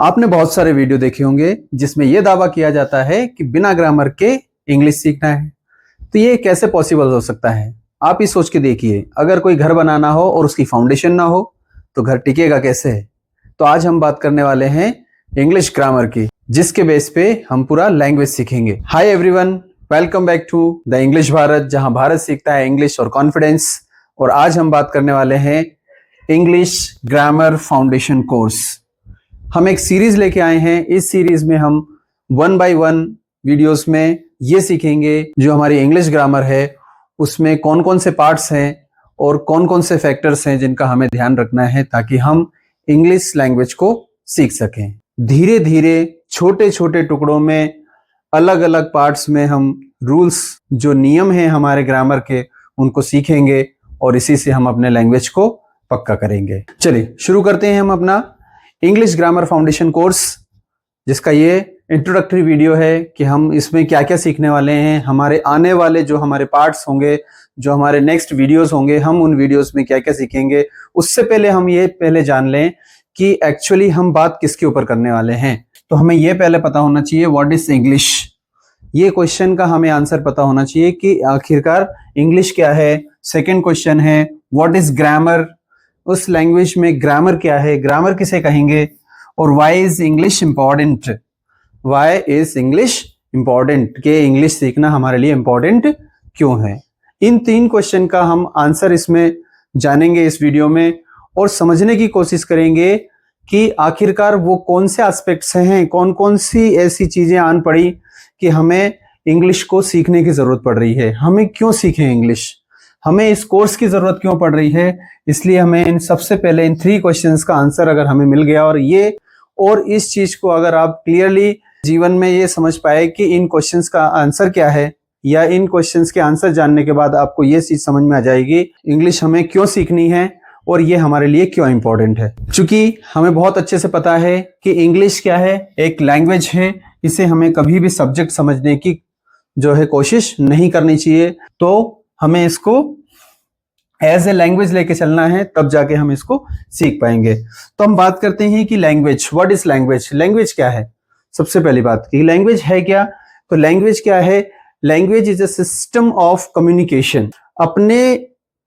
आपने बहुत सारे वीडियो देखे होंगे जिसमें यह दावा किया जाता है कि बिना ग्रामर के इंग्लिश सीखना है। तो ये कैसे पॉसिबल हो सकता है? आप ही सोच के देखिए, अगर कोई घर बनाना हो और उसकी फाउंडेशन ना हो तो घर टिकेगा कैसे? तो आज हम बात करने वाले हैं इंग्लिश ग्रामर की, जिसके बेस पे हम पूरा लैंग्वेज सीखेंगे। Hi everyone, welcome back to the English Bharat, जहां भारत सीखता है इंग्लिश और कॉन्फिडेंस। और आज हम बात करने वाले हैं इंग्लिश ग्रामर फाउंडेशन कोर्स। हम एक सीरीज लेके आए हैं। इस सीरीज में हम 1 बाय 1 वीडियोस में ये सीखेंगे जो हमारी इंग्लिश ग्रामर है उसमें कौन कौन से पार्ट्स हैं और कौन कौन से फैक्टर्स हैं जिनका हमें ध्यान रखना है ताकि हम इंग्लिश लैंग्वेज को सीख सकें। धीरे धीरे छोटे छोटे टुकड़ों में अलग अलग पार्ट्स में हम रूल्स, जो नियम हैं हमारे ग्रामर के, उनको सीखेंगे और इसी से हम अपने लैंग्वेज को पक्का करेंगे। चलिए शुरू करते हैं हम अपना इंग्लिश ग्रामर फाउंडेशन कोर्स, जिसका ये इंट्रोडक्टरी वीडियो है कि हम इसमें क्या क्या सीखने वाले हैं। हमारे आने वाले जो हमारे पार्ट्स होंगे, जो हमारे नेक्स्ट वीडियोस होंगे, हम उन वीडियोस में क्या क्या सीखेंगे। उससे पहले हम ये पहले जान लें कि एक्चुअली हम बात किसके ऊपर करने वाले हैं। तो हमें ये पहले पता होना चाहिए व्हाट इज इंग्लिश। ये क्वेश्चन का हमें आंसर पता होना चाहिए कि आखिरकार इंग्लिश क्या है। सेकेंड क्वेश्चन है व्हाट इज ग्रामर, उस लैंग्वेज में ग्रामर क्या है, ग्रामर किसे कहेंगे। और why is English important, why is English important, कि इंग्लिश सीखना हमारे लिए इंपॉर्टेंट क्यों है। इन 3 क्वेश्चन का हम आंसर इसमें जानेंगे इस वीडियो में और समझने की कोशिश करेंगे कि आखिरकार वो कौन से एस्पेक्ट्स हैं, कौन कौन सी ऐसी चीजें आन पड़ी कि हमें इंग्लिश को सीखने की जरूरत पड़ रही है। हमें क्यों सीखें इंग्लिश, हमें इस कोर्स की जरूरत क्यों पड़ रही है। इसलिए हमें इन सबसे पहले इन 3 क्वेश्चंस का आंसर अगर हमें मिल गया और इस चीज को अगर आप क्लियरली जीवन में ये समझ पाए कि इन क्वेश्चंस का आंसर क्या है, या इन क्वेश्चंस के आंसर जानने के बाद आपको ये चीज समझ में आ जाएगी इंग्लिश हमें क्यों सीखनी है और ये हमारे लिए क्यों इंपॉर्टेंट है। क्योंकि हमें बहुत अच्छे से पता है कि इंग्लिश क्या है, एक लैंग्वेज है। इसे हमें कभी भी सब्जेक्ट समझने की जो है कोशिश नहीं करनी चाहिए। तो हमें इसको एज ए लैंग्वेज लेके चलना है, तब जाके हम इसको सीख पाएंगे। तो हम बात करते हैं कि language, what is language, language क्या है। सबसे पहली बात कि लैंग्वेज है क्या। तो लैंग्वेज क्या है, language is a system of communication. अपने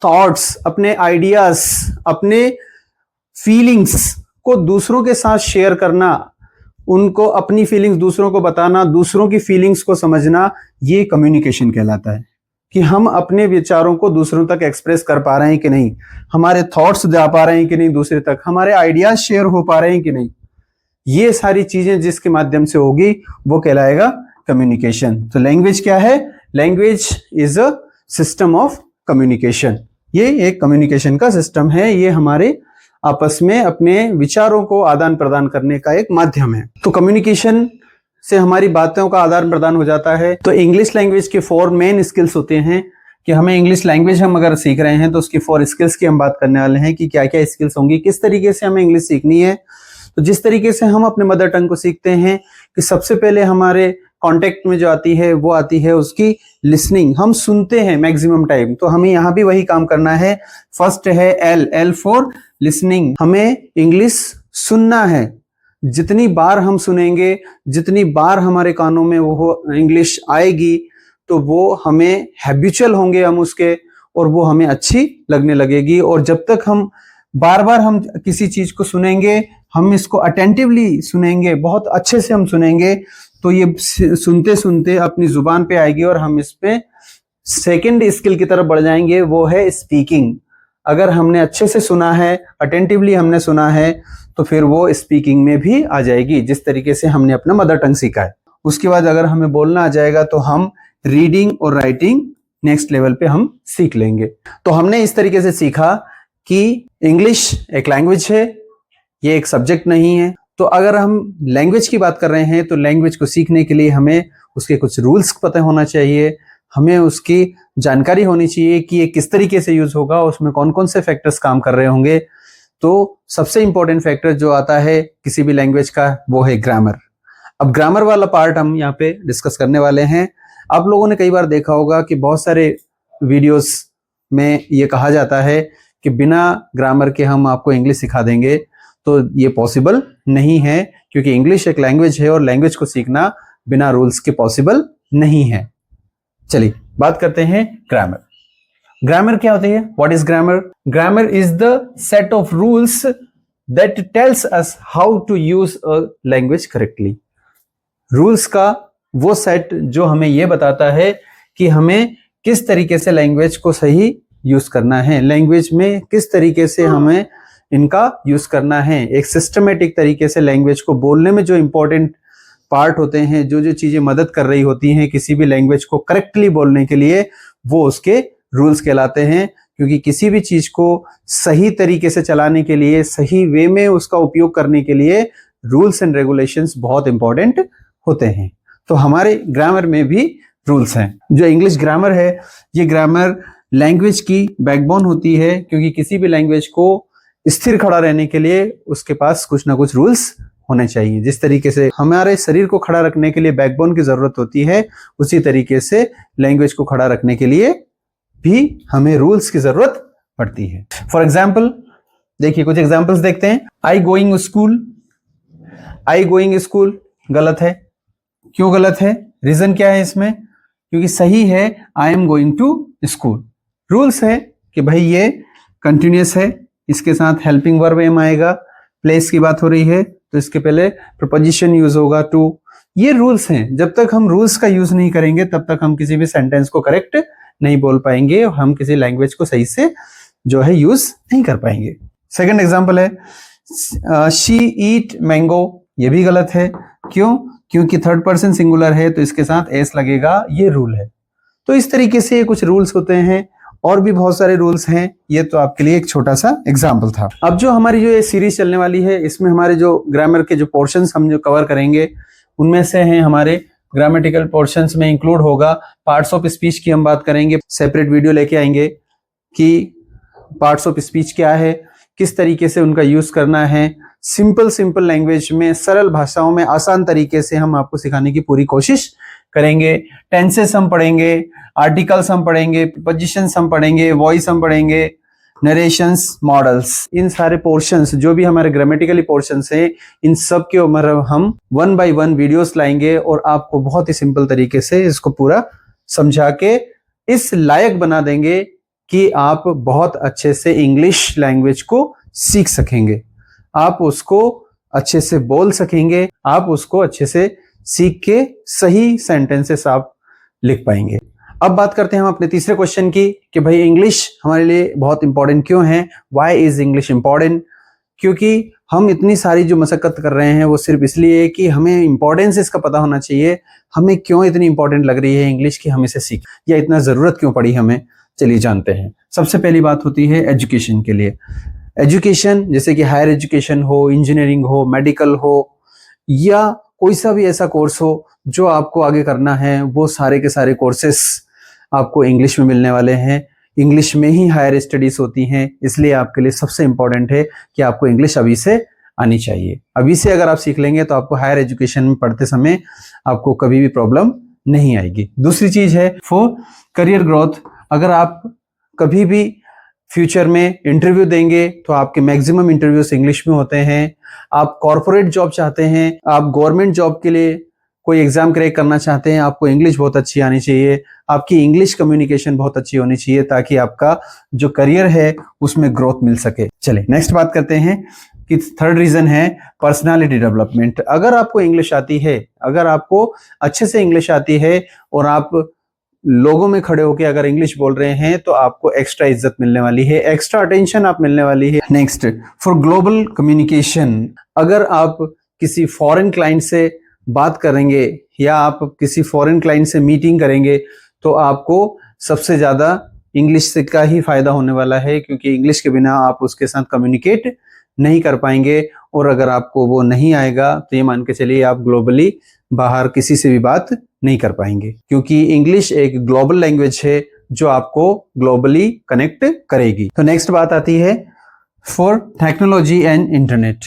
थॉट्स, अपने आइडियाज, अपने फीलिंग्स को दूसरों के साथ शेयर करना, उनको अपनी फीलिंग्स दूसरों को बताना, दूसरों की फीलिंग्स को समझना, ये कम्युनिकेशन कहलाता है। कि हम अपने विचारों को दूसरों तक एक्सप्रेस कर पा रहे हैं कि नहीं, हमारे थॉट्स जा पा रहे हैं कि नहीं दूसरे तक, हमारे आइडियाज शेयर हो पा रहे हैं कि नहीं। ये सारी चीजें जिसके माध्यम से होगी वो कहलाएगा कम्युनिकेशन। तो लैंग्वेज क्या है, language is a system of communication. ये एक कम्युनिकेशन का सिस्टम है, ये हमारे आपस में अपने विचारों को आदान प्रदान करने का एक माध्यम है। तो कम्युनिकेशन से हमारी बातों का आदान प्रदान हो जाता है। तो इंग्लिश लैंग्वेज के 4 मेन स्किल्स होते हैं कि हमें इंग्लिश लैंग्वेज हम अगर सीख रहे हैं तो उसकी 4 स्किल्स की हम बात करने वाले हैं कि क्या क्या स्किल्स होंगी, किस तरीके से हमें इंग्लिश सीखनी है। तो जिस तरीके से हम अपने मदर टंग को सीखते हैं कि सबसे पहले हमारे कॉन्टेक्ट में जो आती है वो आती है उसकी लिसनिंग। हम सुनते हैं मैक्सिमम टाइम, तो हमें यहाँ भी वही काम करना है। फर्स्ट है एल फॉर लिसनिंग। हमें इंग्लिश सुनना है। जितनी बार हम सुनेंगे, जितनी बार हमारे कानों में वो इंग्लिश आएगी, तो वो हमें हैबिचुअल होंगे हम उसके, और वो हमें अच्छी लगने लगेगी। और जब तक हम बार बार हम किसी चीज को सुनेंगे, हम इसको अटेंटिवली सुनेंगे, बहुत अच्छे से हम सुनेंगे, तो ये सुनते सुनते अपनी जुबान पे आएगी और हम इस पे सेकेंड स्किल की तरफ बढ़ जाएंगे, वो है स्पीकिंग। अगर हमने अच्छे से सुना है, अटेंटिवली हमने सुना है, तो फिर वो स्पीकिंग में भी आ जाएगी, जिस तरीके से हमने अपना मदर टंग सीखा है। उसके बाद अगर हमें बोलना आ जाएगा तो हम रीडिंग और राइटिंग नेक्स्ट लेवल पे हम सीख लेंगे। तो हमने इस तरीके से सीखा कि इंग्लिश एक लैंग्वेज है, ये एक सब्जेक्ट नहीं है। तो अगर हम लैंग्वेज की बात कर रहे हैं तो लैंग्वेज को सीखने के लिए हमें उसके कुछ रूल्स पता होना चाहिए, हमें उसकी जानकारी होनी चाहिए कि ये किस तरीके से यूज होगा, उसमें कौन कौन से फैक्टर्स काम कर रहे होंगे। तो सबसे इंपॉर्टेंट फैक्टर जो आता है किसी भी लैंग्वेज का, वो है ग्रामर। अब ग्रामर वाला पार्ट हम यहाँ पे डिस्कस करने वाले हैं। आप लोगों ने कई बार देखा होगा कि बहुत सारे वीडियोस में ये कहा जाता है कि बिना ग्रामर के हम आपको इंग्लिश सिखा देंगे। तो ये पॉसिबल नहीं है, क्योंकि इंग्लिश एक लैंग्वेज है और लैंग्वेज को सीखना बिना रूल्स के पॉसिबल नहीं है। चलिए बात करते हैं ग्रामर। ग्रामर क्या होती है? What is grammar? Grammar is the set of rules that tells us how to use a language correctly. Rules का वो सेट जो हमें ये बताता है कि हमें किस तरीके से लैंग्वेज को सही यूज करना है, लैंग्वेज में किस तरीके से हमें इनका यूज करना है। एक सिस्टमेटिक तरीके से लैंग्वेज को बोलने में जो इंपॉर्टेंट पार्ट होते हैं, जो जो चीजें मदद कर रही होती हैं किसी भी लैंग्वेज को करेक्टली बोलने के लिए, वो उसके रूल्स कहलाते हैं। क्योंकि किसी भी चीज को सही तरीके से चलाने के लिए, सही वे में उसका उपयोग करने के लिए रूल्स एंड रेगुलेशंस बहुत इंपॉर्टेंट होते हैं। तो हमारे ग्रामर में भी रूल्स हैं। जो इंग्लिश ग्रामर है, ये ग्रामर लैंग्वेज की बैकबोन होती है, क्योंकि किसी भी लैंग्वेज को स्थिर खड़ा रहने के लिए उसके पास कुछ ना कुछ रूल्स होने चाहिए। जिस तरीके से हमारे शरीर को खड़ा रखने के लिए बैकबोन की जरूरत होती है, उसी तरीके से लैंग्वेज को खड़ा रखने के लिए भी हमें रूल्स की जरूरत पड़ती है। फॉर एग्जाम्पल देखिए, कुछ एग्जाम्पल्स देखते हैं। I going school, I going school गलत है। क्यों गलत है? रीजन क्या है इसमें? क्योंकि सही है I am going to school. Rules है कि भाई ये कंटिन्यूअस है, इसके साथ हेल्पिंग वर्ब एम आएगा, प्लेस की बात हो रही है तो इसके पहले प्रपोजिशन यूज होगा टू। ये रूल्स हैं। जब तक हम रूल्स का यूज नहीं करेंगे तब तक हम किसी भी सेंटेंस को करेक्ट नहीं बोल पाएंगे और हम किसी लैंग्वेज को सही से जो है यूज नहीं कर पाएंगे। सेकंड एग्जांपल है शी ईट मैंगो, ये भी गलत है। क्यों? क्योंकि थर्ड पर्सन सिंगुलर है तो इसके साथ एस लगेगा, ये रूल है। तो इस तरीके से कुछ रूल्स होते हैं, और भी बहुत सारे रूल्स हैं। ये तो आपके लिए एक छोटा सा एग्जाम्पल था। अब जो हमारी जो ये सीरीज चलने वाली है, इसमें हमारे जो ग्रामर के जो पोर्शंस हम जो कवर करेंगे, उनमें से हैं हमारे ग्रामेटिकल पोर्शंस में इंक्लूड होगा पार्ट्स ऑफ स्पीच की हम बात करेंगे। सेपरेट वीडियो लेके आएंगे कि पार्ट्स ऑफ स्पीच क्या है, किस तरीके से उनका यूज करना है। सिंपल लैंग्वेज में, सरल भाषाओं में, आसान तरीके से हम आपको सिखाने की पूरी कोशिश करेंगे। टेंसेस हम पढ़ेंगे, आर्टिकल्स हम पढ़ेंगे, प्रीपोजिशंस हम पढ़ेंगे, वॉइस हम पढ़ेंगे, नरेशंस, मॉडल्स। इन सारे पोर्शंस जो भी हमारे ग्रामेटिकली पोर्शंस हैं, इन सब के ऊपर हम 1 by 1 वीडियोस लाएंगे और आपको बहुत ही सिंपल तरीके से इसको पूरा समझा के इस लायक बना देंगे कि आप बहुत अच्छे से इंग्लिश लैंग्वेज को सीख सकेंगे, आप उसको अच्छे से बोल सकेंगे, आप उसको अच्छे से सीख के सही सेंटेंसेस आप लिख पाएंगे। अब बात करते हैं हम अपने तीसरे क्वेश्चन की कि भाई इंग्लिश हमारे लिए बहुत इंपॉर्टेंट क्यों है? Why is English important? क्योंकि हम इतनी सारी जो मशक्कत कर रहे हैं वो सिर्फ इसलिए कि हमें इंपॉर्टेंस इसका पता होना चाहिए। हमें क्यों इतनी इंपॉर्टेंट लग रही है इंग्लिश की, हम इसे सीख, या इतना जरूरत क्यों पड़ी हमें? चलिए जानते हैं। सबसे पहली बात होती है एजुकेशन के लिए। एजुकेशन जैसे कि हायर एजुकेशन हो, इंजीनियरिंग हो, मेडिकल हो, या कोई सा भी ऐसा कोर्स हो जो आपको आगे करना है, वो सारे के सारे कोर्सेस आपको इंग्लिश में मिलने वाले हैं। इंग्लिश में ही हायर स्टडीज होती हैं, इसलिए आपके लिए सबसे इंपॉर्टेंट है कि आपको इंग्लिश अभी से आनी चाहिए। अभी से अगर आप सीख लेंगे तो आपको हायर एजुकेशन में पढ़ते समय आपको कभी भी प्रॉब्लम नहीं आएगी। दूसरी चीज है फॉर करियर ग्रोथ। अगर आप कभी भी फ्यूचर में इंटरव्यू देंगे तो आपके मैक्सिमम इंटरव्यूज इंग्लिश में होते हैं। आप कॉर्पोरेट जॉब चाहते हैं, आप गवर्नमेंट जॉब के लिए कोई एग्जाम क्रैक करना चाहते हैं, आपको इंग्लिश बहुत अच्छी आनी चाहिए, आपकी इंग्लिश कम्युनिकेशन बहुत अच्छी होनी चाहिए, ताकि आपका जो करियर है उसमें ग्रोथ मिल सके। चलिए नेक्स्ट बात करते हैं कि थर्ड रीजन है पर्सनालिटी डेवलपमेंट। अगर आपको इंग्लिश आती है, अगर आपको अच्छे से इंग्लिश आती है और आप लोगों में खड़े होकर अगर इंग्लिश बोल रहे हैं तो आपको एक्स्ट्रा इज्जत मिलने वाली है, एक्स्ट्रा अटेंशन आप मिलने वाली है। Next, for global communication. अगर आप किसी फॉरेन क्लाइंट से बात करेंगे या आप किसी फॉरेन क्लाइंट से मीटिंग करेंगे तो आपको सबसे ज्यादा इंग्लिश से का ही फायदा होने वाला है, क्योंकि इंग्लिश के बिना आप उसके साथ कम्युनिकेट नहीं कर पाएंगे। और अगर आपको वो नहीं आएगा तो ये मान के चलिए आप ग्लोबली बाहर किसी से भी बात नहीं कर पाएंगे, क्योंकि इंग्लिश एक ग्लोबल लैंग्वेज है जो आपको ग्लोबली कनेक्ट करेगी। तो नेक्स्ट बात आती है फॉर टेक्नोलॉजी एंड इंटरनेट।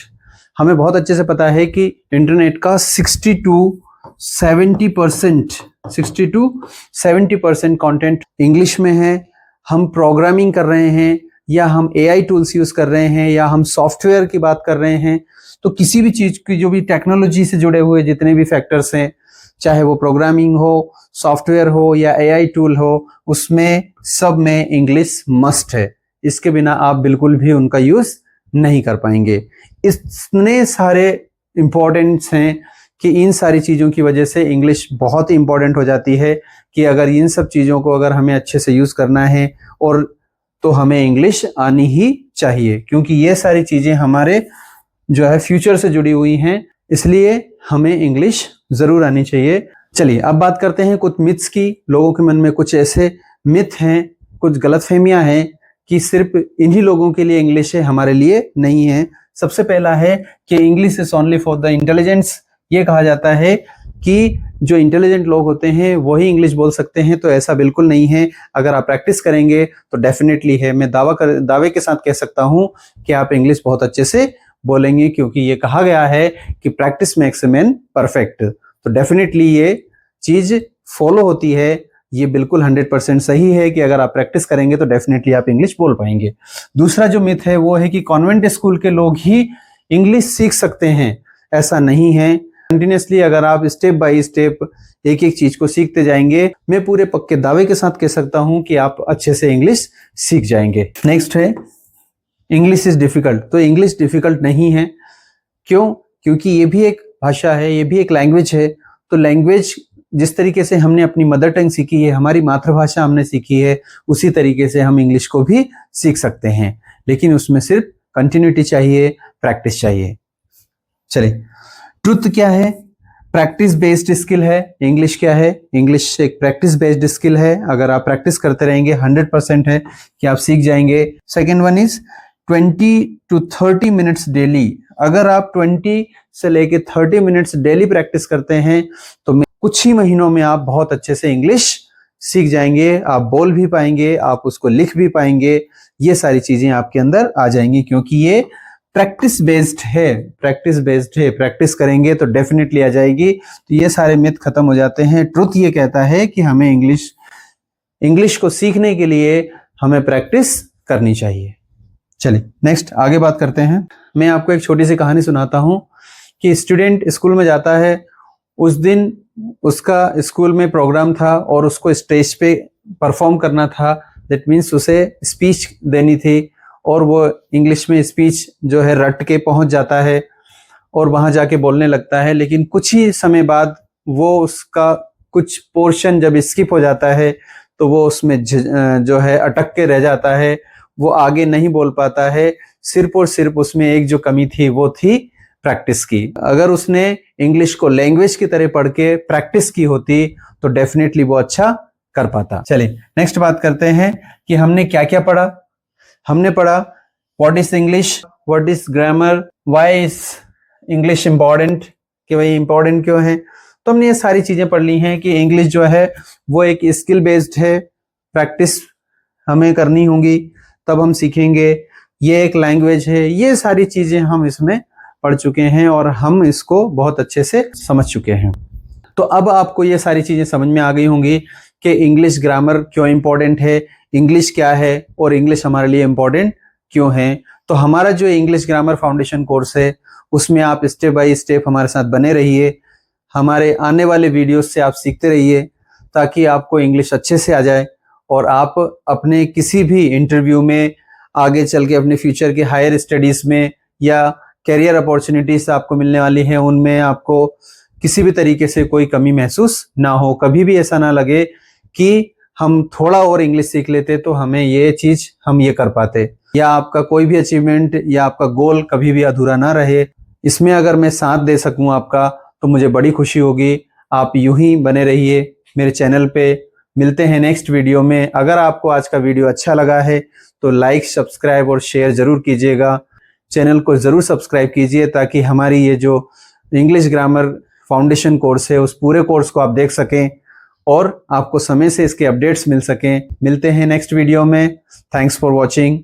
हमें बहुत अच्छे से पता है कि इंटरनेट का 60 to 70% कंटेंट इंग्लिश में है। हम प्रोग्रामिंग कर रहे हैं या हम AI टूल्स यूज कर रहे हैं या हम सॉफ्टवेयर की बात कर रहे हैं, तो किसी भी चीज की जो भी टेक्नोलॉजी से जुड़े हुए जितने भी फैक्टर्स हैं, चाहे वो प्रोग्रामिंग हो, सॉफ्टवेयर हो या AI टूल हो, उसमें सब में इंग्लिश मस्ट है। इसके बिना आप बिल्कुल भी उनका यूज नहीं कर पाएंगे। इतने सारे इम्पोर्टेंट्स हैं कि इन सारी चीज़ों की वजह से इंग्लिश बहुत ही इम्पोर्टेंट हो जाती है कि अगर इन सब चीज़ों को अगर हमें अच्छे से यूज़ करना है और तो हमें इंग्लिश आनी ही चाहिए, क्योंकि ये सारी चीज़ें हमारे जो है फ्यूचर से जुड़ी हुई हैं, इसलिए हमें इंग्लिश ज़रूर आनी चाहिए। चलिए अब बात करते हैं कुछ मिथ्स की। लोगों के मन में कुछ ऐसे मिथ हैं, कुछ गलतफहमियां हैं कि सिर्फ इन्हीं लोगों के लिए इंग्लिश है, हमारे लिए नहीं है। सबसे पहला है कि English is only for the intelligents. ये कहा जाता है कि जो इंटेलिजेंट लोग होते हैं वही इंग्लिश बोल सकते हैं, तो ऐसा बिल्कुल नहीं है। अगर आप प्रैक्टिस करेंगे तो डेफिनेटली है, मैं दावे के साथ कह सकता हूं कि आप इंग्लिश बहुत अच्छे से बोलेंगे, क्योंकि ये कहा गया है कि practice makes a man perfect. तो डेफिनेटली ये चीज फॉलो होती है, ये बिल्कुल 100% सही है कि अगर आप प्रैक्टिस करेंगे तो डेफिनेटली आप इंग्लिश बोल पाएंगे। दूसरा जो मिथ है वो है कि कॉन्वेंट स्कूल के लोग ही इंग्लिश सीख सकते हैं। ऐसा नहीं है। कंटिन्यूसली अगर आप स्टेप बाय स्टेप एक एक चीज को सीखते जाएंगे, मैं पूरे पक्के दावे के साथ कह सकता हूं कि आप अच्छे से इंग्लिश सीख जाएंगे। नेक्स्ट है इंग्लिश इज डिफिकल्ट। तो इंग्लिश डिफिकल्ट नहीं है। क्यों? क्योंकि ये भी एक भाषा है, ये भी एक लैंग्वेज है। तो लैंग्वेज जिस तरीके से हमने अपनी मदर टंग सीखी है, हमारी मातृभाषा हमने सीखी है, उसी तरीके से हम इंग्लिश को भी सीख सकते हैं, लेकिन उसमें सिर्फ कंटिन्यूटी चाहिए, प्रैक्टिस चाहिए। चलिए, ट्रुथ क्या है? प्रैक्टिस बेस्ड स्किल है। इंग्लिश क्या है? इंग्लिश एक प्रैक्टिस बेस्ड स्किल है। अगर आप प्रैक्टिस करते रहेंगे 100% है कि आप सीख जाएंगे। Second one is 20 to 30 minutes daily. अगर आप 20 से लेके 30 मिनट्स डेली प्रैक्टिस करते हैं तो कुछ ही महीनों में आप बहुत अच्छे से इंग्लिश सीख जाएंगे। आप बोल भी पाएंगे, आप उसको लिख भी पाएंगे, ये सारी चीजें आपके अंदर आ जाएंगी, क्योंकि ये प्रैक्टिस बेस्ड है। प्रैक्टिस बेस्ड है, प्रैक्टिस करेंगे तो डेफिनेटली आ जाएगी। तो ये सारे मिथ खत्म हो जाते हैं। ट्रुथ ये कहता है कि हमें इंग्लिश को सीखने के लिए हमें प्रैक्टिस करनी चाहिए। चलिए नेक्स्ट आगे बात करते हैं। मैं आपको एक छोटी सी कहानी सुनाता हूं कि स्टूडेंट स्कूल में जाता है। उस दिन उसका स्कूल में प्रोग्राम था और उसको स्टेज पे परफॉर्म करना था। दैट मीन्स उसे स्पीच देनी थी, और वो इंग्लिश में स्पीच जो है रट के पहुंच जाता है और वहां जाके बोलने लगता है। लेकिन कुछ ही समय बाद वो उसका कुछ पोर्शन जब स्किप हो जाता है तो वो उसमें जो है अटक के रह जाता है, वो आगे नहीं बोल पाता है। सिर्फ और सिर्फ उसमें एक जो कमी थी वो थी प्रैक्टिस की। अगर उसने इंग्लिश को लैंग्वेज की तरह पढ़ के प्रैक्टिस की होती तो डेफिनेटली वो अच्छा कर पाता। चलिए नेक्स्ट बात करते हैं कि हमने क्या क्या पढ़ा। हमने पढ़ा what is English, what is grammar, why is English important, कि भाई इंपॉर्टेंट क्यों है। तो हमने ये सारी चीजें पढ़ ली हैं कि इंग्लिश जो है वो एक स्किल बेस्ड है, प्रैक्टिस हमें करनी होगी तब हम सीखेंगे। ये एक लैंग्वेज है, ये सारी चीजें हम इसमें पढ़ चुके हैं और हम इसको बहुत अच्छे से समझ चुके हैं। तो अब आपको ये सारी चीजें समझ में आ गई होंगी कि इंग्लिश ग्रामर क्यों इंपॉर्टेंट है, इंग्लिश क्या है और इंग्लिश हमारे लिए इंपॉर्टेंट क्यों है। तो हमारा जो इंग्लिश ग्रामर फाउंडेशन कोर्स है उसमें आप स्टेप बाय स्टेप हमारे साथ बने रहिए। हमारे आने वाले वीडियोस से आप सीखते रहिए ताकि आपको इंग्लिश अच्छे से आ जाए और आप अपने किसी भी इंटरव्यू में आगे चल के अपने फ्यूचर के हायर स्टडीज में या कैरियर अपॉर्चुनिटीज आपको मिलने वाली हैं उनमें आपको किसी भी तरीके से कोई कमी महसूस ना हो। कभी भी ऐसा ना लगे कि हम थोड़ा और इंग्लिश सीख लेते तो हमें ये चीज हम ये कर पाते, या आपका कोई भी अचीवमेंट या आपका गोल कभी भी अधूरा ना रहे। इसमें अगर मैं साथ दे सकूं आपका तो मुझे बड़ी खुशी होगी। आप यूं ही बने रहिए मेरे चैनल पे। मिलते हैं नेक्स्ट वीडियो में। अगर आपको आज का वीडियो अच्छा लगा है तो लाइक, सब्सक्राइब और शेयर जरूर कीजिएगा। चैनल को जरूर सब्सक्राइब कीजिए ताकि हमारी ये जो इंग्लिश ग्रामर फाउंडेशन कोर्स है उस पूरे कोर्स को आप देख सकें और आपको समय से इसके अपडेट्स मिल सकें। मिलते हैं नेक्स्ट वीडियो में। Thanks for watching.